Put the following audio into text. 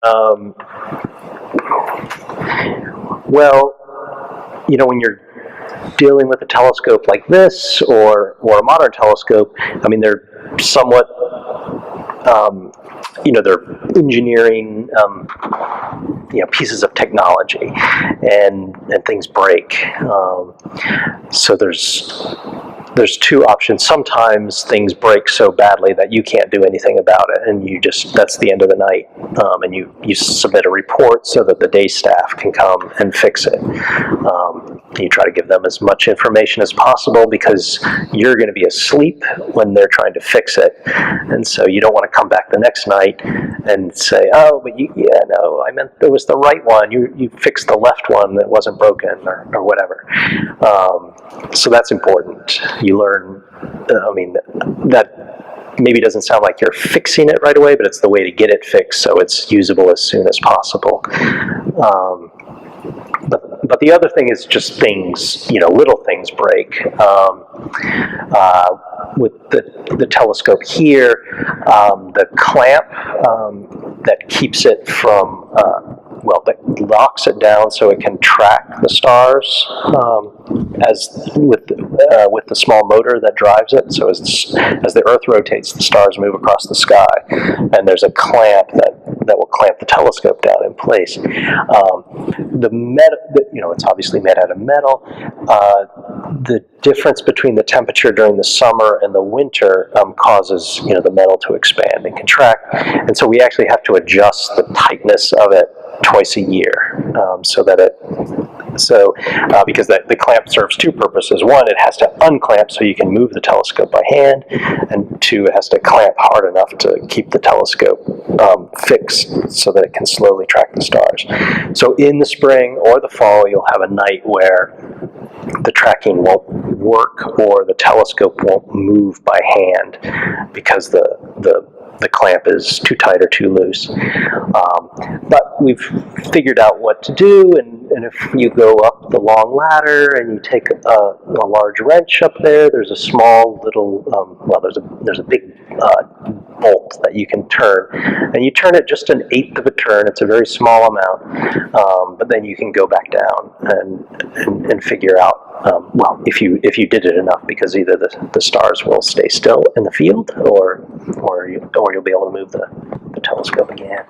Um, well, when you're dealing with a telescope like this or a modern telescope, I mean, they're somewhat, they're engineering, pieces of technology, and things break. So there's two options. Sometimes things break so badly that you can't do anything about it, and that's the end of the night. And you submit a report so that the day staff can come and fix it. You try to give them as much information as possible because you're going to be asleep when they're trying to fix it, and so you don't want to come back the next night and say, "Oh, but I meant it was the right one. You fixed the left one that wasn't broken," or whatever. So that's important. You learn. That maybe doesn't sound like you're fixing it right away, but it's the way to get it fixed so it's usable as soon as possible. But the other thing is just things, little things break. With the telescope here, the clamp that keeps it from, that locks it down so it can track the stars, as with the small motor that drives it. So as the Earth rotates, the stars move across the sky, and there's a clamp that will clamp the telescope down in place. The metal, it's obviously made out of metal. The difference between the temperature during the summer and the winter causes the metal to expand and contract, and so we actually have to adjust the tightness of it twice a year, because the clamp serves two purposes. One, it has to unclamp so you can move the telescope by hand, and two, it has to clamp hard enough to keep the telescope fixed so that it can slowly track the stars. So in the spring or the fall, you'll have a night where the tracking won't work or the telescope won't move by hand because the clamp is too tight or too loose. But we've figured out what to do, and if you go up the long ladder and you take a large wrench up there's a small little, there's a big bolt that you can turn, and you turn it just 1/8 of a turn. It's a very small amount, but then you can go back down and figure out, if you did it enough, because either the stars will stay still in the field, or you'll be able to move the telescope again.